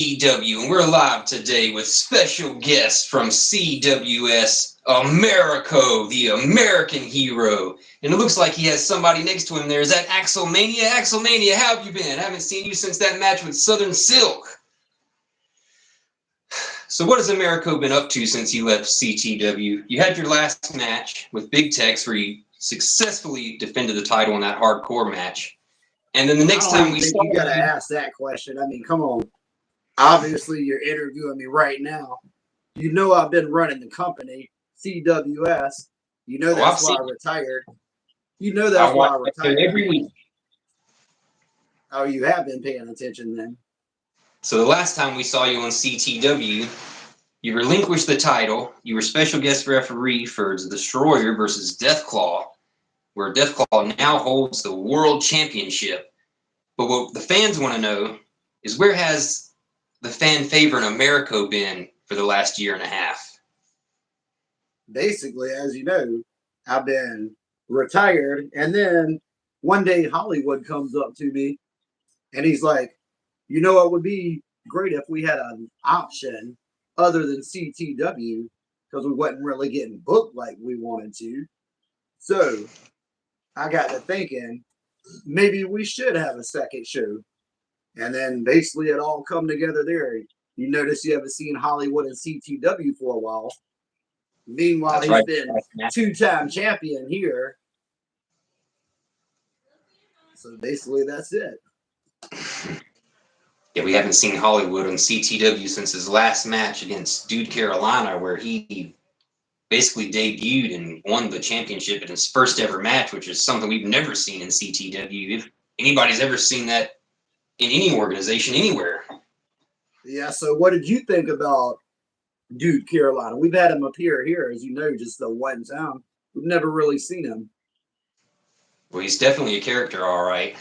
CTW, and we're live today with special guests from CWS, Americo, the American hero. And it looks like he has somebody next to him there. Is that Mania? Mania, how have you been? I haven't seen you since that match with Southern Silk. So what has Americo been up to since you left CTW? You had your last match with Big Tex where you successfully defended the title in that hardcore match. And then the next time we saw you got to ask that question. I mean, come on. Obviously, you're interviewing me right now. You know I've been running the company, CWS. You know that's why I retired. You know that's why I retired. Every week. Oh, you have been paying attention then. So the last time we saw you on CTW, you relinquished the title. You were special guest referee for the Destroyer versus Deathclaw, where Deathclaw now holds the world championship. But what the fans want to know is, where has the fan favorite Americo been for the last year and a half? Basically, as you know, I've been retired, and then one day Hollywood comes up to me and he's like, you know, it would be great if we had an option other than CTW, because we wasn't really getting booked like we wanted to. So I got to thinking, maybe we should have a second show. And then basically it all come together there. You notice you haven't seen Hollywood and CTW for a while. Meanwhile, he's been two-time champion here. So basically that's it. Yeah, we haven't seen Hollywood on CTW since his last match against Dude Carolina, where he basically debuted and won the championship in his first ever match, which is something we've never seen in CTW. If anybody's ever seen that in any organization anywhere. Yeah, so what did you think about Dude Carolina? We've had him appear here, as you know, just the one time. We've never really seen him. Well, he's definitely a character, all right.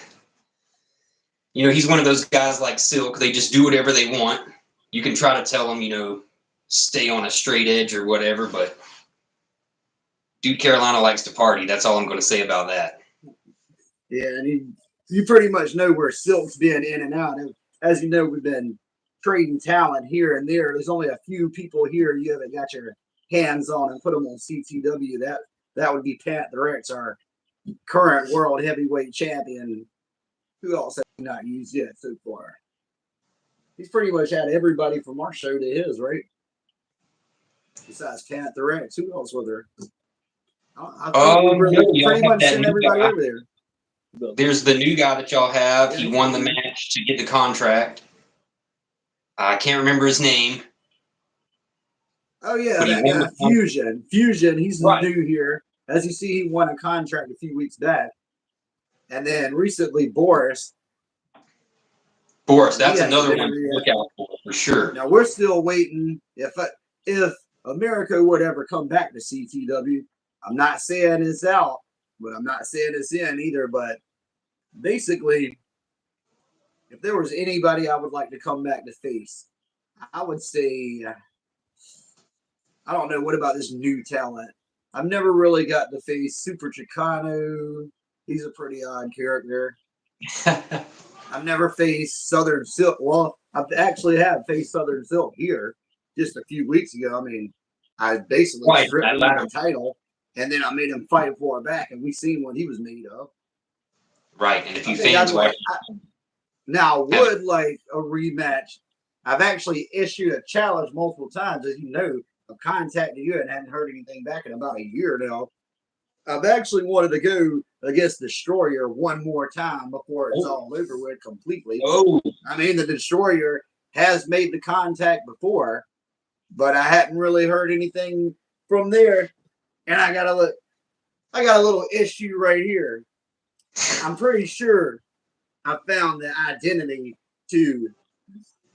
You know, he's one of those guys like Silk. They just do whatever they want. You can try to tell them, you know, stay on a straight edge or whatever, but Dude Carolina likes to party. That's all I'm going to say about that. Yeah, and you pretty much know where Silk's been in and out. As you know, we've been trading talent here and there. There's only a few people here you haven't got your hands on and put them on CTW. That would be Pat the Rex, our current world heavyweight champion. Who else have we not used yet so far? He's pretty much had everybody from our show to his, right? Besides Pat the Rex, who else was there? I think we really pretty much sent everybody over there. There's the new guy that y'all have. He won the match to get the contract. I can't remember his name. Oh, yeah, that guy, Fusion. Fusion, he's new here. As you see, he won a contract a few weeks back. And then recently, Boris. That's another one to look out for sure. Now, we're still waiting. If Americo would ever come back to CTW, I'm not saying it's out, but I'm not saying it's in either. But basically, if there was anybody I would like to come back to face, I would say, I don't know, what about this new talent? I've never really got to face Super Chicano. He's a pretty odd character. I've never faced Southern Silk. Well, I've actually had faced Southern Silk here just a few weeks ago. I mean, I basically stripped him of the title, and then I made him fight for it back, and we seen what he was made of. Right, and if you fans watch, now would like a rematch. I've actually issued a challenge multiple times, as you know. I've contacted you and hadn't heard anything back in about a year now. I've actually wanted to go against Destroyer one more time before it's all over with completely. I mean, the Destroyer has made the contact before, but I hadn't really heard anything from there. And I got a little issue right here. I'm pretty sure I found the identity to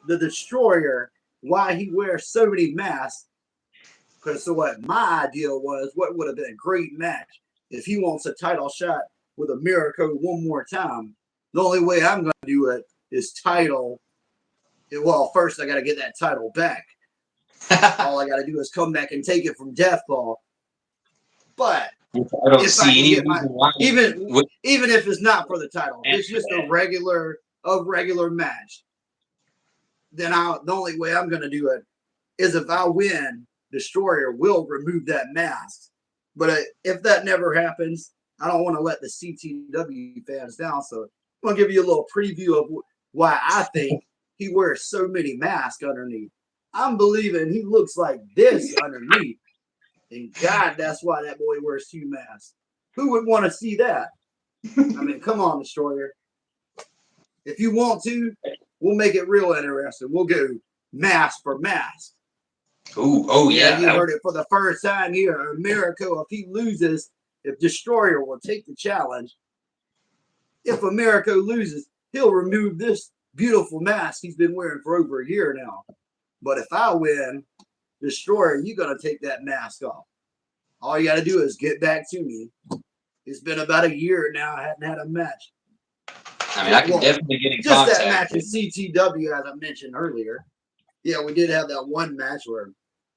the Destroyer, why he wears so many masks. So what my idea was, what would have been a great match if he wants a title shot with Americo one more time. The only way I'm going to do it is title. Well, first I got to get that title back. All I got to do is come back and take it from Deathclaw. But I don't see any even if it's not for the title, it's just a regular match. then the only way I'm going to do it is if I win, Destroyer will remove that mask. But if that never happens, I don't want to let the CTW fans down. So I'm going to give you a little preview of why I think he wears so many masks underneath. I'm believing he looks like this underneath. And God, that's why that boy wears 2 masks. Who would want to see that? I mean, come on, Destroyer. If you want to, we'll make it real interesting. We'll go mask for mask. Ooh, oh yeah. You heard it for the first time here. Americo, if he loses, if Destroyer will take the challenge, if Americo loses, he'll remove this beautiful mask he's been wearing for over a year now. But if I win, Destroyer, you're going to take that mask off. All you got to do is get back to me. It's been about a year now. I haven't had a match. I mean, I can definitely get in just contact. That match in CTW, as I mentioned earlier. Yeah, we did have that one match where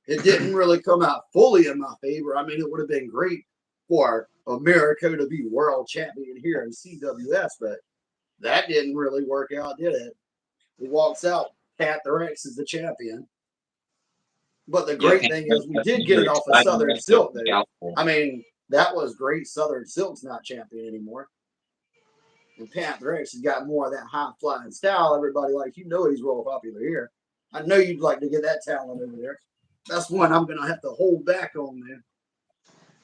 it didn't really come out fully in my favor. I mean, it would have been great for Americo to be world champion here in CWS, but that didn't really work out, did it? He walks out, Panther X is the champion. But the great thing is we did get it off of Southern Silk, though. I mean, that was great. Southern Silk's not champion anymore. And Panther X has got more of that high-flying style. Everybody likes, he's real popular here. I know you'd like to get that talent over there. That's one I'm going to have to hold back on, man.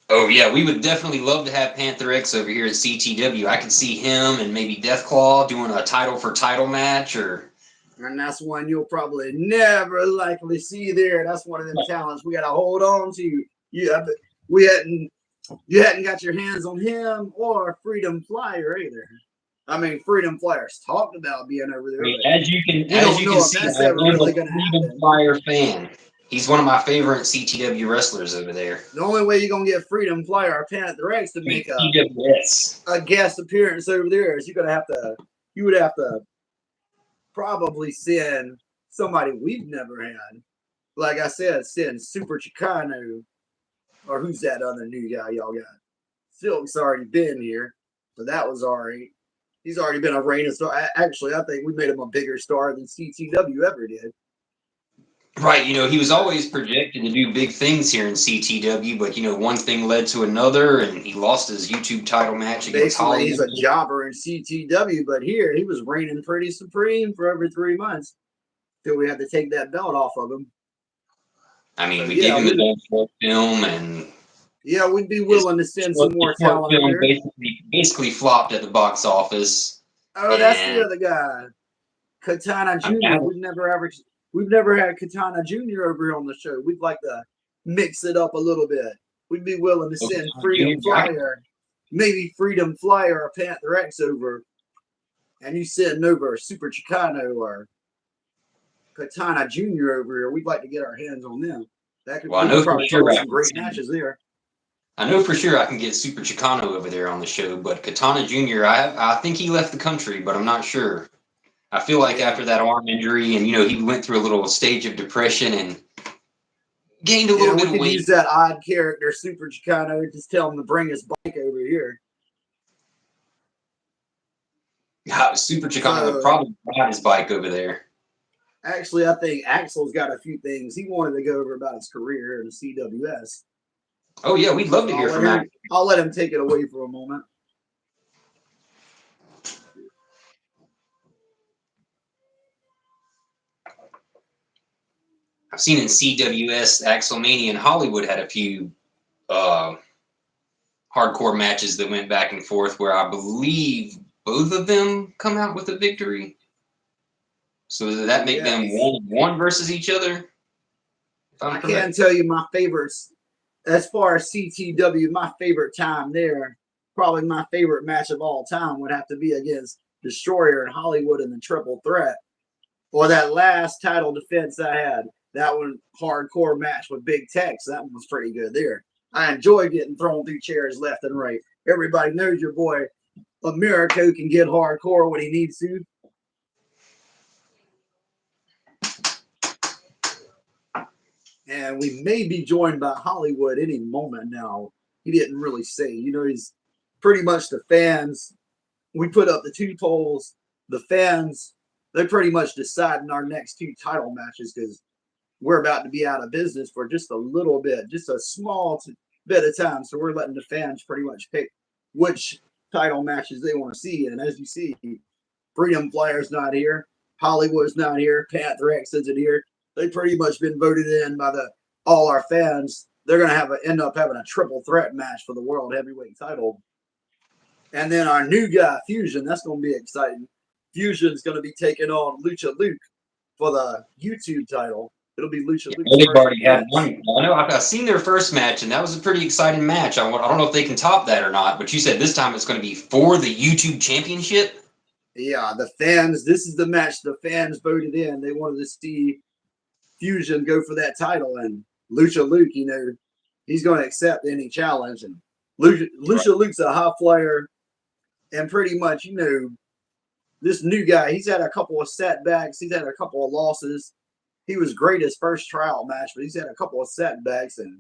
Oh, yeah, we would definitely love to have Panther X over here at CTW. I could see him and maybe Deathclaw doing a title-for-title match. And that's one you'll probably never likely see there. That's one of them talents we got to hold on to. You hadn't got your hands on him or Freedom Flyer either. I mean, Freedom Flyer's talked about being over there. I mean, as you can see, I'm a Freedom Flyer fan. He's one of my favorite CTW wrestlers over there. The only way you're going to get Freedom Flyer or Panther X to make CWS. a guest appearance over there is you would have to probably send somebody we've never had. Like I said, send Super Chicano, or who's that other new guy y'all got? Silk's already been here, but that was all right. He's already been a reigning star. Actually, I think we made him a bigger star than CTW ever did. Right, he was always projected to do big things here in CTW, but one thing led to another, and he lost his YouTube title match against Hollywood. He's a jobber in CTW, but here he was reigning pretty supreme for over 3 months till we had to take that belt off of him. I mean, we gave him the short film, and yeah, we'd be willing to send some more talent film basically flopped at the box office. Oh, that's the other guy, Katana Jr. We've never had Katana Jr. over here on the show. We'd like to mix it up a little bit. We'd be willing to send Freedom Flyer, maybe Freedom Flyer or Panther X over, and you send over Super Chicano or Katana Jr. over here. We'd like to get our hands on them. That could probably some great matches there. I know for sure I can get Super Chicano over there on the show, but Katana Jr., I think he left the country, but I'm not sure. I feel like after that arm injury, and he went through a little stage of depression and gained a little bit of weight. We could use that odd character, Super Chicano, just tell him to bring his bike over here. Super Chicano would probably ride his bike over there. Actually, I think Axel's got a few things he wanted to go over about his career in the CWS. Oh, yeah, we'd love to hear from him. I'll let him take it away for a moment. I've seen in CWS, Axelmania and Hollywood had a few hardcore matches that went back and forth where I believe both of them come out with a victory. So does that make them 1-1 versus each other? I can't tell you my favorites. As far as CTW, my favorite time there, probably my favorite match of all time would have to be against Destroyer and Hollywood in the triple threat. Or that last title defense I had. That one, hardcore match with Big Tex. That one was pretty good there. I enjoy getting thrown through chairs left and right. Everybody knows your boy Americo can get hardcore when he needs to. And we may be joined by Hollywood any moment now. He didn't really say. He's pretty much the fans. We put up the 2 polls. The fans they're pretty much deciding our next 2 title matches because we're about to be out of business for just a little bit, just a small bit of time. So we're letting the fans pretty much pick which title matches they want to see. And as you see, Freedom Flyer's not here, Hollywood's not here, Panther X isn't here. They've pretty much been voted in by all our fans. They're going to end up having a triple threat match for the World Heavyweight title. And then our new guy, Fusion, that's going to be exciting. Fusion's going to be taking on Lucha Luke for the YouTube title. It'll be Lucha Luke's they've first already had match. one. I know I've seen their first match, and that was a pretty exciting match. I don't know if they can top that or not, but you said this time it's going to be for the YouTube Championship? Yeah, the fans, this is the match the fans voted in. They wanted to see Fusion go for that title, and Lucha Luke, he's going to accept any challenge. And Lucha Luke's a high flyer, and pretty much, this new guy, he's had a couple of setbacks. He's had a couple of losses. He was great his first tryout match, but he's had a couple of setbacks. And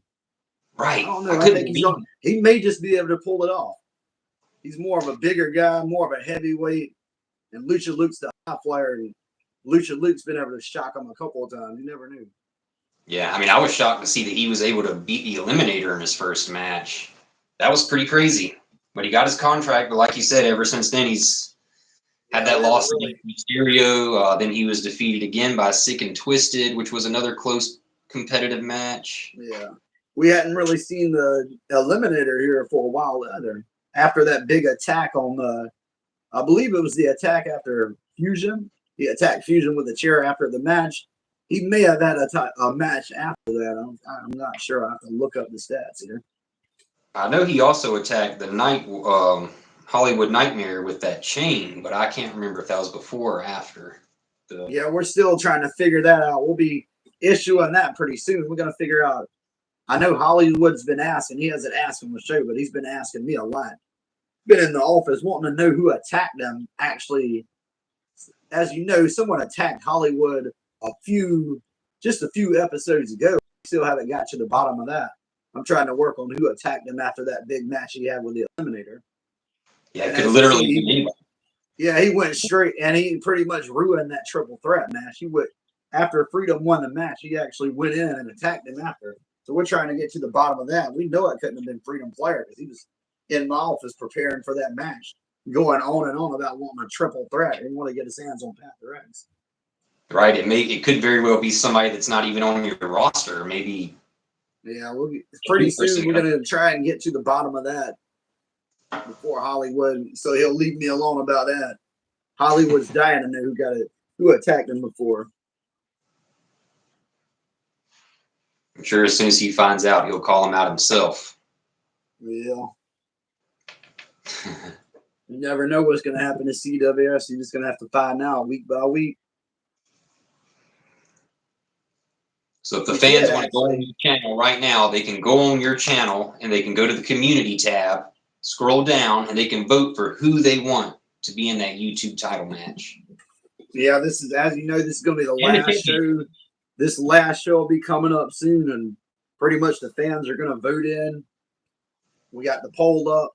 I don't know. I think he may just be able to pull it off. He's more of a bigger guy, more of a heavyweight, and Lucha Luke's the high flyer. And Lucha Luke's been able to shock him a couple of times. You never knew. Yeah, I mean, I was shocked to see that he was able to beat the Eliminator in his first match. That was pretty crazy. But he got his contract, but like you said, ever since then he's had that loss against Mysterio. Then he was defeated again by Sick and Twisted, which was another close competitive match. Yeah. We hadn't really seen the Eliminator here for a while either. After that big attack on I believe it was the attack after Fusion. He attacked Fusion with a chair after the match. He may have had a match after that. I'm not sure. I have to look up the stats here. I know he also attacked the Hollywood Nightmare with that chain, but I can't remember if that was before or after. Yeah, we're still trying to figure that out. We'll be issuing that pretty soon. We're going to figure out. I know Hollywood's been asking. He hasn't asked on the show, but he's been asking me a lot. Been in the office wanting to know who attacked them. Actually, as you know, someone attacked Hollywood just a few episodes ago. We still haven't got to the bottom of that. I'm trying to work on who attacked him after that big match he had with the Eliminator. Yeah, it could literally be anybody. Yeah, he went straight, and he pretty much ruined that triple threat match. After Freedom won the match, he actually went in and attacked him after. So we're trying to get to the bottom of that. We know it couldn't have been Freedom Flair because he was in my office preparing for that match, going on and on about wanting a triple threat. He wanted to get his hands on Panther X. Right. It could very well be somebody that's not even on your roster. Maybe. Yeah, pretty soon we're going to try and get to the bottom of that before Hollywood. So he'll leave me alone about that. Hollywood's dying to know who attacked him before. I'm sure as soon as he finds out, he'll call him out himself. Yeah. You never know what's going to happen to CWS. You're just going to have to find out week by week. So if the fans want to go on your channel right now, they can go on your channel and they can go to the community tab, scroll down, and they can vote for who they want to be in that YouTube title match. Yeah, this is, as you know, this is going to be the last show. This last show will be coming up soon, and pretty much the fans are going to vote in. We got the poll up.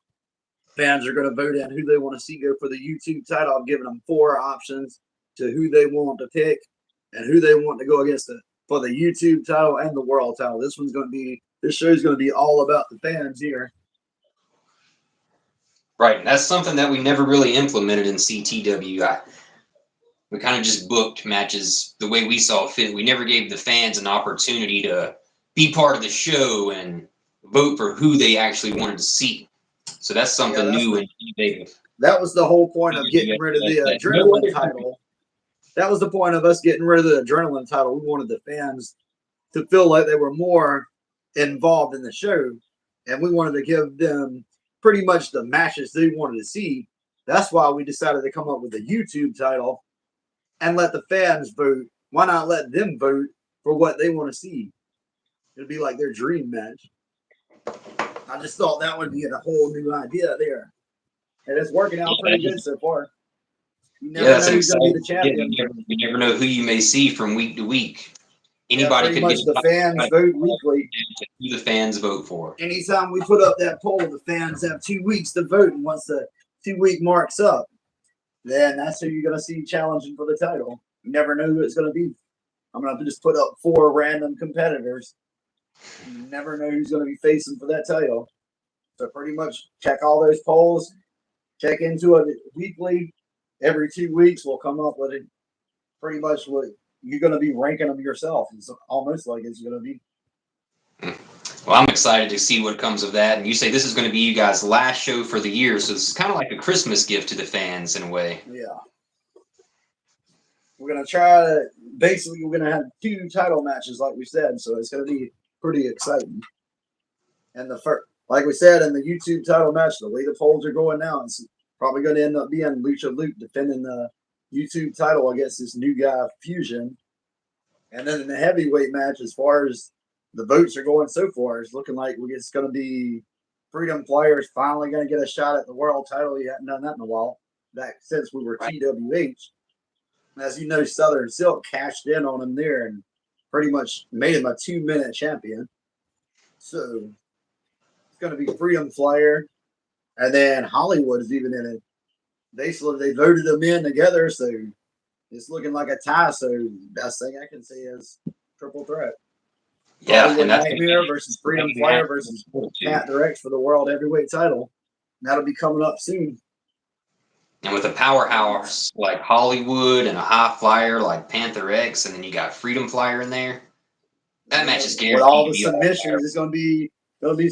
Fans are going to vote in who they want to see go for the YouTube title. I'm giving them 4 options to who they want to pick and who they want to go against for the YouTube title and the world title. This show's going to be all about the fans here. Right. That's something that we never really implemented in CTW. We kind of just booked matches the way we saw fit. We never gave the fans an opportunity to be part of the show and vote for who they actually wanted to see. So that's something new and innovative. That was the whole point of getting rid of the adrenaline title. That was the point of us getting rid of the adrenaline title. We wanted the fans to feel like they were more involved in the show, and we wanted to give them pretty much the matches they wanted to see. That's why we decided to come up with the YouTube title and let the fans vote. Why not let them vote for what they want to see? It'd be like their dream match. I just thought that would be a whole new idea there. And it's working out pretty good so far. You never know who's going to be the champion. You never know who you may see from week to week. Anybody could get the fans vote weekly. Who the fans vote for. Anytime we put up that poll, the fans have 2 weeks to vote. And once the 2 week mark's up, then that's who you're going to see challenging for the title. You never know who it's going to be. I'm going to just put up 4 random competitors. You never know who's going to be facing for that title. So pretty much check all those polls, check into it weekly. Every 2 weeks, we'll come up with it. Pretty much what you're going to be ranking them yourself. It's almost like it's going to be. Well, I'm excited to see what comes of that. And you say this is going to be you guys' last show for the year, so this is kind of like a Christmas gift to the fans in a way. Yeah. We're going to try to, basically, we're going to have 2 title matches, like we said, so it's going to be pretty exciting. And the first, like we said, in the YouTube title match, the way the polls are going now, it's probably going to end up being Lucha Luke defending the YouTube title against this new guy, Fusion. And then in the heavyweight match, as far as the votes are going so far, it's looking like it's going to be Freedom Flyers finally going to get a shot at the world title. He hadn't done that in a while, back since we were TWH. As you know, Southern Silk cashed in on him there and pretty much made him a 2-minute champion. So it's going to be Freedom Flyer. And then Hollywood is even in it. They voted them in together, so it's looking like a tie. So best thing I can say is triple threat. Yeah, Hollywood and that's Nightmare versus Freedom Flyer versus Panther X for the world heavyweight title. That'll be coming up soon. And with a powerhouse like Hollywood and a high flyer like Panther X, and then you got Freedom Flyer in there, that match is guaranteed. With all the submissions, it's going to be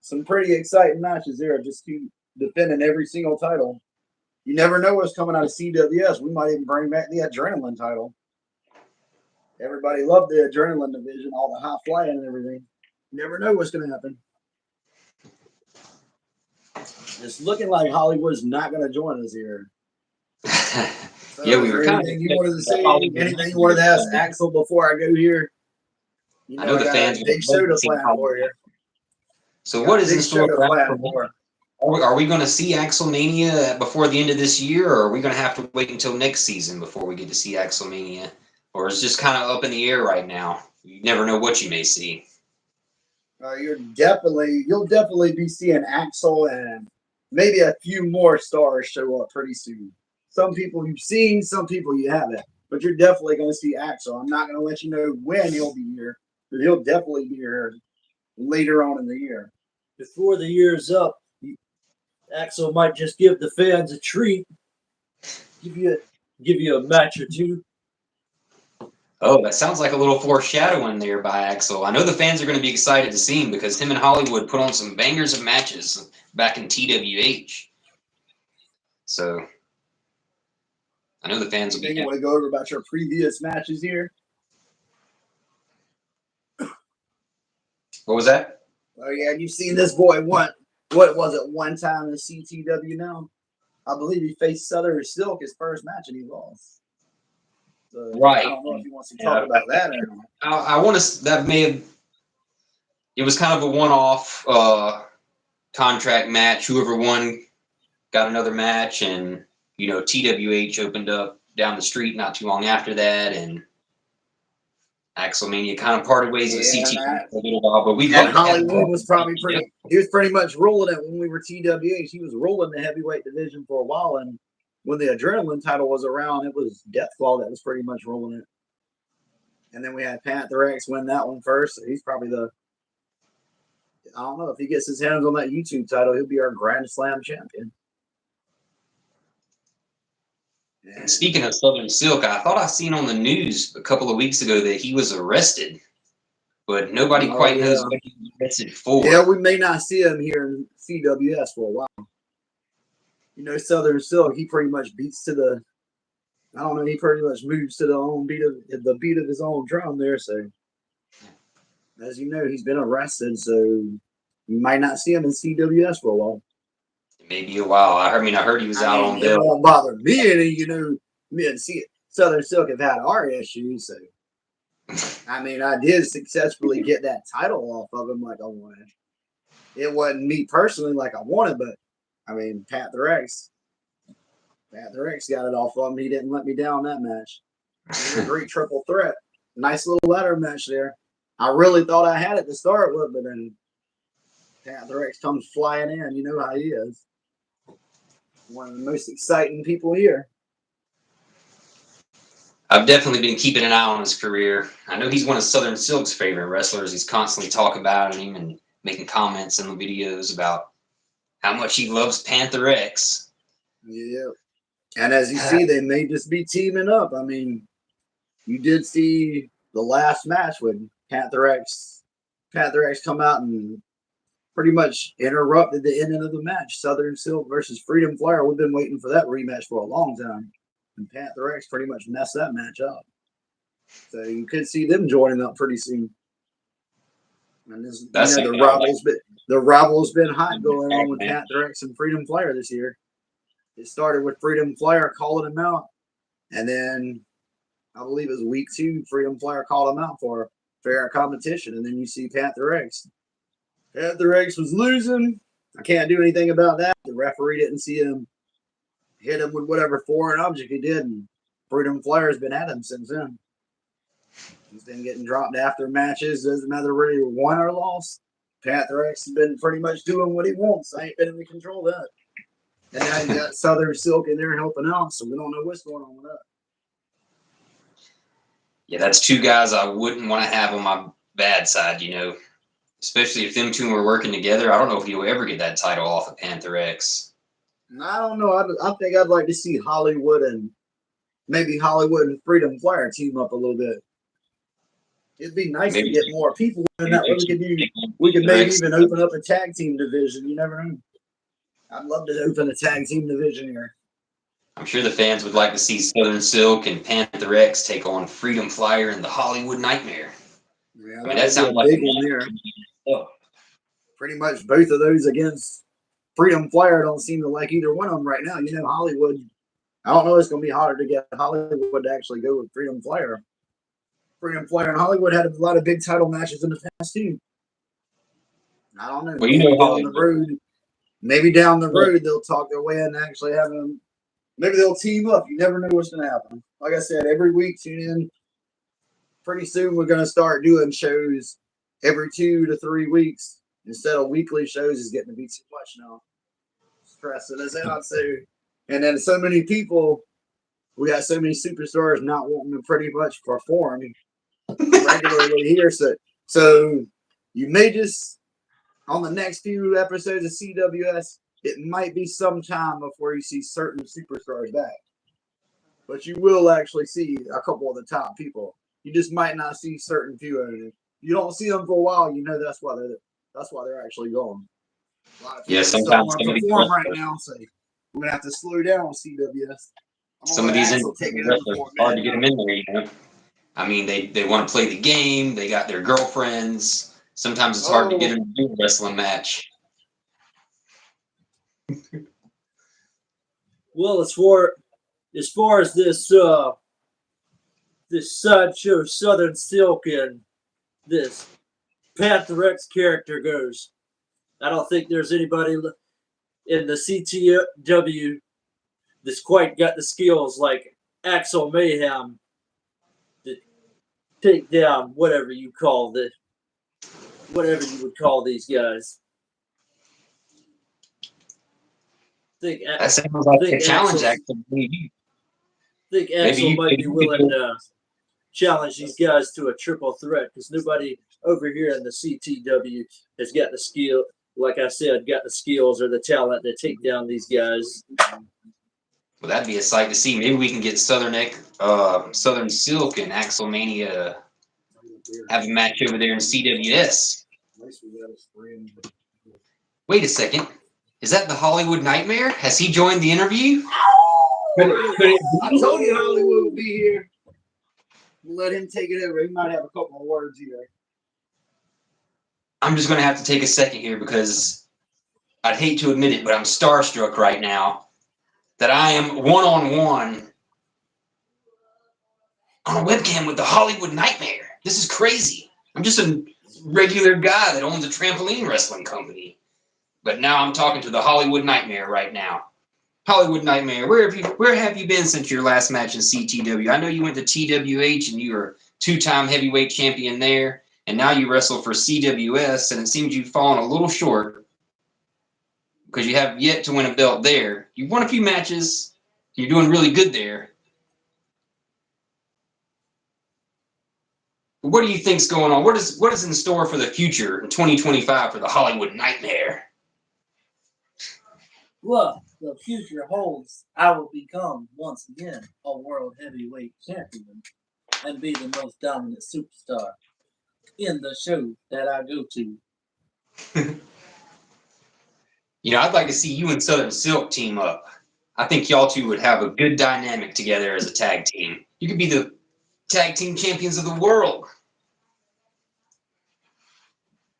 some pretty exciting matches there. Just keep defending every single title. You never know what's coming out of CWS. We might even bring back the Adrenaline title. Everybody loved the Adrenaline division, all the high flying and everything. You never know what's going to happen. It's looking like Hollywood's not going to join us here. So yeah, we were kind of. Anything you wanted to say? Anything you wanted to ask Axel before I go here? You know, I know the fans. Big Soda plan for you. So what is in store for? Are we going to see Axelmania before the end of this year, or are we going to have to wait until next season before we get to see Axelmania? Or is it just kind of up in the air right now? You never know what you may see. You'll definitely be seeing Axel and maybe a few more stars show up pretty soon. Some people you've seen, some people you haven't, but you're definitely going to see Axel. I'm not going to let you know when he'll be here, but he'll definitely be here later on in the year. Before the year's up, Axel might just give the fans a treat, give you a match or 2. Oh, that sounds like a little foreshadowing there by Axel. I know the fans are going to be excited to see him because him and Hollywood put on some bangers of matches back in TWH. So I know the fans will be. You want to go over about your previous matches here? What was that? Oh yeah, you've seen this boy what was it one time in CTW now? I believe he faced Southern Silk his first match and he lost. So, right. I don't know if he wants to talk about that or not. I want to. That may have. It was kind of a one-off contract match. Whoever won got another match, and TWH opened up down the street not too long after that, and Axelmania kind of parted ways with CTW for a little while. But Hollywood was probably pretty. He was pretty much rolling it when we were TWH. He was rolling the heavyweight division for a while, and when the Adrenaline title was around, it was Deathclaw that was pretty much rolling it. And then we had Panther X win that one first. So he's probably I don't know if he gets his hands on that YouTube title, he'll be our Grand Slam champion. And speaking of Southern Silk, I thought I seen on the news a couple of weeks ago that he was arrested, but nobody quite knows what he was arrested for. Yeah, we may not see him here in CWS for a while. Southern Silk, he pretty much beats to the. I don't know. He pretty much moves to the beat of his own drum there. So, as you know, he's been arrested, so you might not see him in CWS for a while. Maybe a while. I heard he was out on bail. It won't bother me any. Me and Southern Silk have had our issues, so. I did successfully get that title off of him like I wanted. It wasn't me personally like I wanted, but Panther X got it off of him. He didn't let me down that match. It was a great triple threat. Nice little ladder match there. I really thought I had it to start with, but then Panther X comes flying in. You know how he is. One of the most exciting people here. I've definitely been keeping an eye on his career. I know he's one of Southern Silk's favorite wrestlers. He's constantly talking about him and making comments in the videos about how much he loves Panther X. Yeah. And as you see, they may just be teaming up. I mean, you did see the last match when Panther X come out and pretty much interrupted the ending of the match. Southern Silk versus Freedom Flyer. We've been waiting for that rematch for a long time. And Panther X pretty much messed that match up. So you could see them joining up pretty soon. And this, the rival's been hot going on with Panther X and Freedom Flyer this year. It started with Freedom Flyer calling him out, and then I believe it was week 2, Freedom Flyer called him out for fair competition, and then you see Panther X. Panther X was losing. I can't do anything about that. The referee didn't see him hit him with whatever foreign object he did, and Freedom Flyer has been at him since then. He's been getting dropped after matches. Doesn't matter whether he won or lost. Panther X has been pretty much doing what he wants. I ain't been able to control that. And now you got Southern Silk in there helping out, so we don't know what's going on with that. Yeah, that's two guys I wouldn't want to have on my bad side, you know. Especially if them two were working together. I don't know if you'll ever get that title off of Panther X. I don't know. I think I'd like to see Hollywood and Freedom Flyer team up a little bit. It'd be nice to get more people in that way. We could maybe even open up a tag team division. You never know. I'd love to open a tag team division here. I'm sure the fans would like to see Southern Silk and Panther X take on Freedom Flyer and the Hollywood Nightmare. Yeah, I mean, that sounds like a big one there. Oh. Pretty much both of those against Freedom Flyer don't seem to like either one of them right now. You know, Hollywood, I don't know, it's going to be harder to get Hollywood to actually go with Freedom Flyer. Freedom Flyer and Hollywood had a lot of big title matches in the past, too. I don't know. Well, you know, maybe down the road they'll talk their way and actually have them. Maybe they'll team up. You never know what's going to happen. Like I said, every week, tune in. Pretty soon we're going to start doing shows every 2 to 3 weeks instead of weekly shows. Is getting to be too much now. Stressing us out. So, and then so many people, we got so many superstars not wanting to pretty much perform regularly here. So you may just, on the next few episodes of CWS, it might be some time before you see certain superstars back. But you will actually see a couple of the top people. You just might not see certain few of them. You don't see them for a while, you know that's why they're actually gone. A lot of people sometimes don't want to perform right now, so we're gonna have to slow down on CWS. Some of these wrestlers, it's hard to get them in there, you know. I mean, they want to play the game. They got their girlfriends. Sometimes it's hard to get them to do a wrestling match. Well, as far as this sideshow Southern Silk and this Panther X character goes, I don't think there's anybody in the CTW that's quite got the skills like Axel Mayhem to take down whatever you would call these guys. That sounds like a challenge, actually. I think Axel might be willing to challenge these guys to a triple threat because nobody over here in the CTW has got the skill, like I said, got the skills or the talent to take down these guys. Well, that'd be a sight to see. Maybe we can get Southern Silk and Axel Mania have a match over there in CWS. Wait a second. Is that the Hollywood Nightmare? Has he joined the interview? I told you Hollywood would be here. We'll let him take it over. He might have a couple of words here. I'm just going to have to take a second here because I'd hate to admit it, but I'm starstruck right now that I am one-on-one on a webcam with the Hollywood Nightmare. This is crazy. I'm just a regular guy that owns a trampoline wrestling company. But now I'm talking to the Hollywood Nightmare right now. Hollywood Nightmare, where have you been since your last match in CTW? I know you went to TWH and you were two-time heavyweight champion there, and now you wrestle for CWS, and it seems you've fallen a little short. because you have yet to win a belt there. You've won a few matches. You're doing really good there. What do you think's going on? What is in store for the future in 2025 for the Hollywood Nightmare? Well, the future holds I will become once again a world heavyweight champion and be the most dominant superstar in the show that I go to. I'd like to see you and Southern Silk team up. I think y'all two would have a good dynamic together as a tag team. You could be the tag team champions of the world.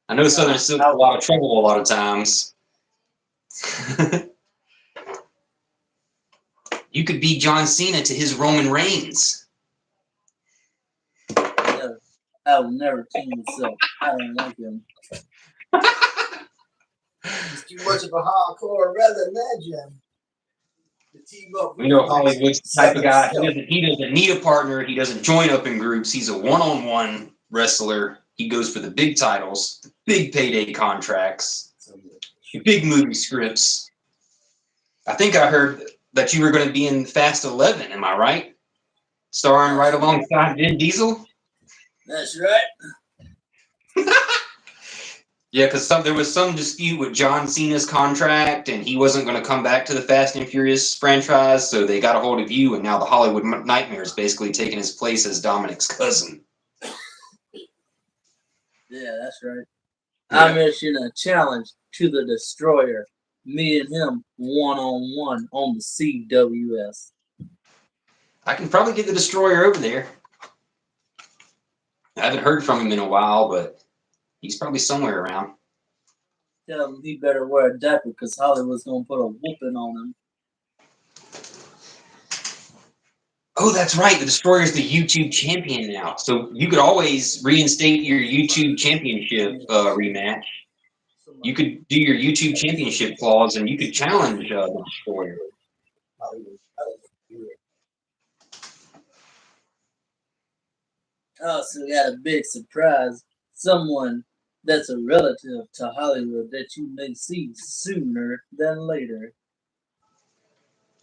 I know Southern Silk's a lot of trouble a lot of times. You could be John Cena to his Roman Reigns. No, I will never team with Silk. I don't like him. He's too much of a hardcore rather legend. The team up. Hollywood's the type of guy. He doesn't need a partner. He doesn't join up in groups. He's a one-on-one wrestler. He goes for the big titles, the big payday contracts, big movie scripts. I think I heard that you were going to be in Fast 11. Am I right? Starring right alongside Vin Diesel. That's right. Yeah, because there was some dispute with John Cena's contract, and he wasn't going to come back to the Fast and Furious franchise, so they got a hold of you, and now the Hollywood Nightmare is basically taking his place as Dominic's cousin. Yeah, that's right. Yeah. I'm issuing a challenge to the Destroyer. Me and him one-on-one on the CWS. I can probably get the Destroyer over there. I haven't heard from him in a while, but he's probably somewhere around. Tell him he better wear a diaper because Hollywood's going to put a whooping on him. Oh, that's right. The Destroyer's the YouTube champion now. So you could always reinstate your YouTube championship rematch. You could do your YouTube championship clause, and you could challenge the Destroyer. I also got a big surprise. Someone that's a relative to Hollywood that you may see sooner than later.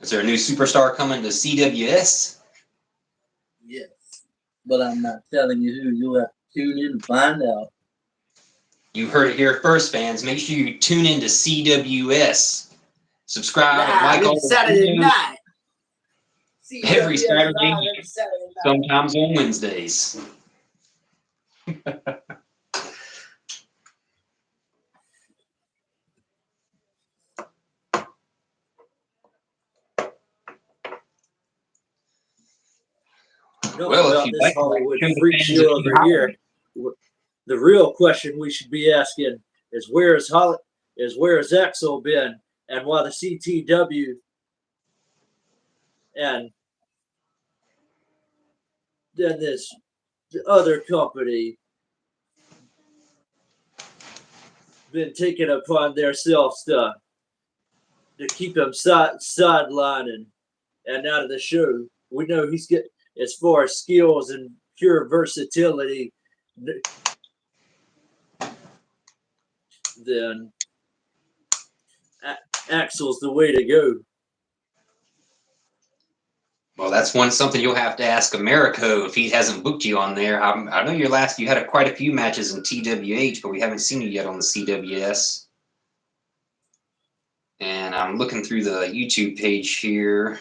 Is there a new superstar coming to CWS? Yes. But I'm not telling you who. You'll have to tune in and find out. You heard it here first, fans. Make sure you tune in to CWS. Subscribe and like all the Saturday videos. night. Every Saturday night. Sometimes on Wednesdays. Well, if you this like Hollywood to freak show of the year, the real question we should be asking is where's Exo been, and why the CTW and then this other company been taking upon themselves to keep him sidelining and out of the show. We know he's get as far as skills and pure versatility, then Axel's the way to go. Well, that's something you'll have to ask Americo if he hasn't booked you on there. I know you had quite a few matches in TWH, but we haven't seen you yet on the CWS. And I'm looking through the YouTube page here.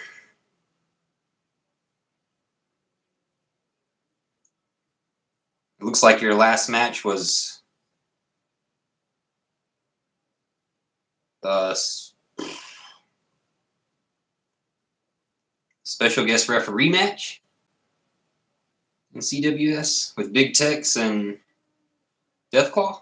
It looks like your last match was special guest referee match in CWS with Big Tex and Deathclaw.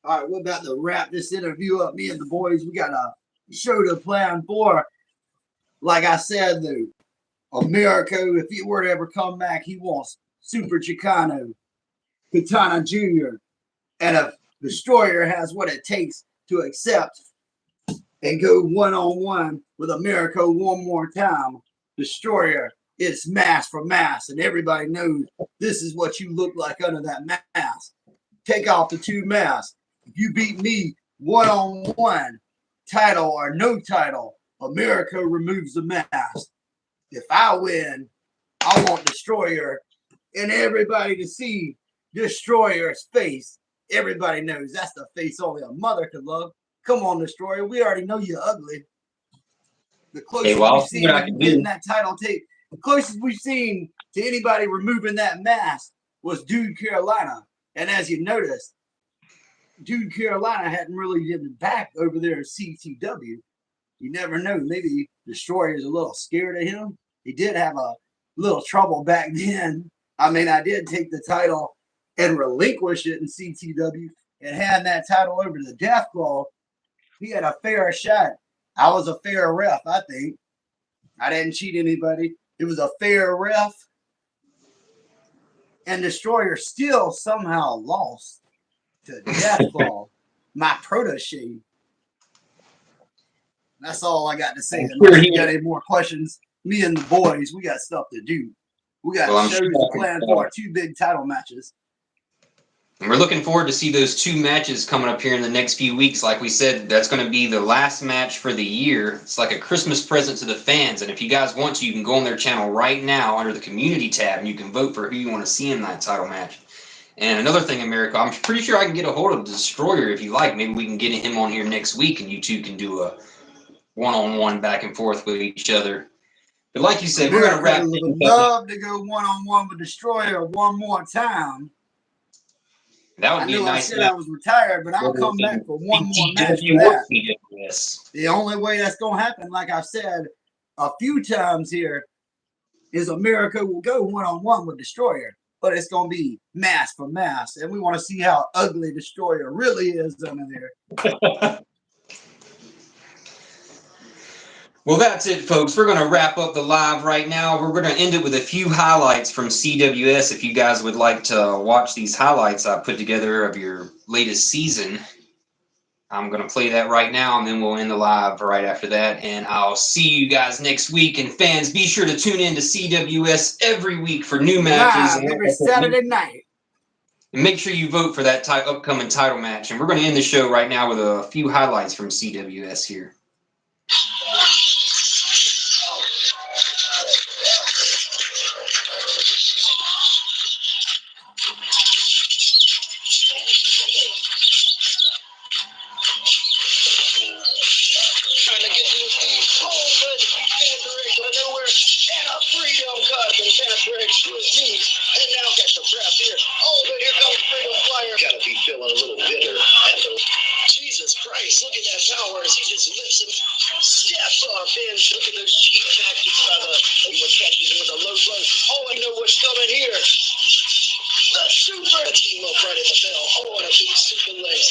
All right, we're about to wrap this interview up. Me and the boys, we got a show to plan for. Like I said, though, Americo, if he were to ever come back, he wants Super Chicano, Katana Jr., and if Destroyer has what it takes to accept and go one-on-one with Americo one more time. Destroyer, it's mask for mask, and everybody knows this is what you look like under that mask. Take off the 2 masks. If you beat me one-on-one, title or no title, Americo removes the mask. If I win, I want Destroyer and everybody to see Destroyer's face. Everybody knows that's the face only a mother could love. Come on, Destroyer. We already know you're ugly. The closest we've seen to getting that title tape, the closest we've seen to anybody removing that mask was Dude Carolina. And as you noticed, Dude Carolina hadn't really given back over there in CTW. You never know. Maybe Destroyer's a little scared of him. He did have a little trouble back then. I mean, I did take the title and relinquish it in CTW and hand that title over to Deathclaw. He had a fair shot. I was a fair ref, I think. I didn't cheat anybody. It was a fair ref. And Destroyer still somehow lost to Deathclaw, my protege. That's all I got to say. Unless you got any more questions, me and the boys, we got stuff to do. We got shows to plan for our 2 big title matches. And we're looking forward to see those 2 matches coming up here in the next few weeks. Like we said, that's going to be the last match for the year. It's like a Christmas present to the fans. And if you guys want to, you can go on their channel right now under the community tab, and you can vote for who you want to see in that title match. And another thing, Americo, I'm pretty sure I can get a hold of the Destroyer if you like. Maybe we can get him on here next week, and you 2 can do a one-on-one back and forth with each other. But like you said, we're going to wrap things up. Love to go one-on-one with Destroyer one more time. That would be a nice. I said I was retired, but I'll come back for one more match for that. CWS. The only way that's going to happen, like I've said a few times here, is America will go one-on-one with Destroyer, but it's going to be mask for mask, and we want to see how ugly Destroyer really is under there. Well, that's it, folks. We're going to wrap up the live right now. We're going to end it with a few highlights from CWS. If you guys would like to watch these highlights I put together of your latest season, I'm going to play that right now, and then we'll end the live right after that. And I'll see you guys next week. And fans, be sure to tune in to CWS every week for new matches. Live every Saturday night. And make sure you vote for that upcoming title match. And we're going to end the show right now with a few highlights from CWS here. Gotta be feeling a little bitter. Jesus Christ, look at that power as he just lifts him, steps off in. Look at those cheap tactics by the catches with a low blow. Oh, I know what's coming here. The super team up right at the bell. Oh, and a big super leg.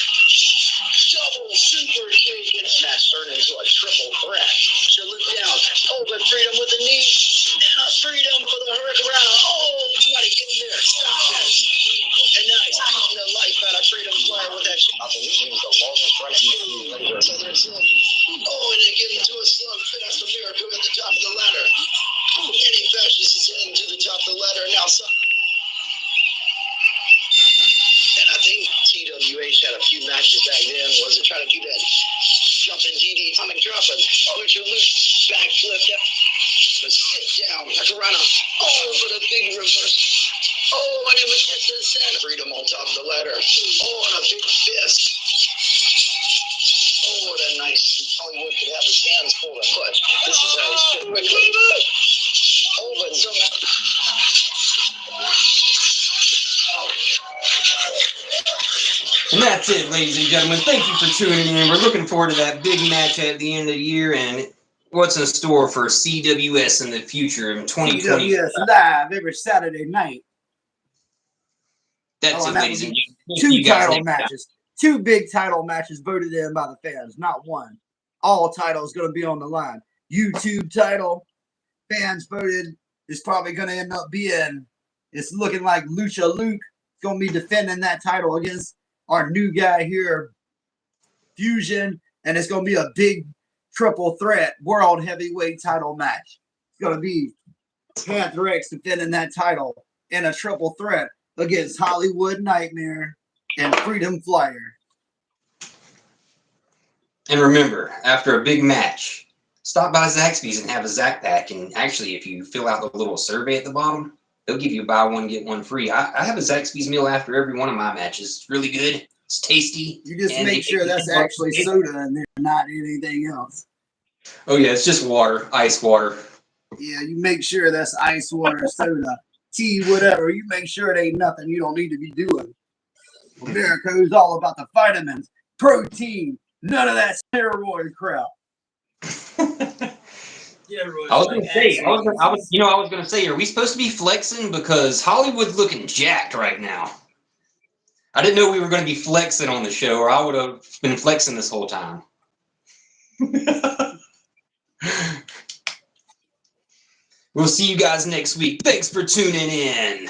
Double super shaking. Match turned into a triple threat. Salute down. Oh, but freedom with the knee. And a freedom for the hurricane. Oh, somebody get in there. Stop that. And now he's beating the life out of Freedom Flyer with that shit. I believe he was the longest running. Oh, and then get into a slug fast Americo at the top of the ladder. And he bashes his head into the top of the ladder. Now, and I think TWH had a few matches back then. Was it trying to do that jumping DD, coming dropping, which will loose, backflip, but sit down, Macarena. Oh, for the big reverse. Oh, and it was just a set. Freedom on top of the ladder. Oh, and a big fist. Oh, what a nice Hollywood could have his hands pulled a clutch. This is how he's fit quickly. Oh, but somehow. And that's it, ladies and gentlemen. Thank you for tuning in. We're looking forward to that big match at the end of the year and what's in store for CWS in the future in 2020. CWS live every Saturday night. That's it, ladies and gentlemen. 2 title matches. 2 big title matches voted in by the fans, not one. All titles going to be on the line. YouTube title, fans voted, is probably going to end up being, it's looking like Lucha Luke going to be defending that title against our new guy here, Fusion, and it's going to be a big triple threat world heavyweight title match. It's going to be Panther X defending that title in a triple threat against Hollywood Nightmare and Freedom Flyer. And remember, after a big match, stop by Zaxby's and have a Zack Pack. And actually, if you fill out the little survey at the bottom, they'll give you buy one, get one free. I have a Zaxby's meal after every one of my matches. It's really good. It's tasty. You just make sure that's actually soda in there, not anything else. Oh, yeah, it's just water, ice water. Yeah, you make sure that's ice water, soda, tea, whatever. You make sure it ain't nothing you don't need to be doing. Americo is all about the vitamins, protein, none of that steroid crap. Yeah, Roy, I was going to say, are we supposed to be flexing? Because Hollywood's looking jacked right now. I didn't know we were going to be flexing on the show, or I would have been flexing this whole time. We'll see you guys next week. Thanks for tuning in.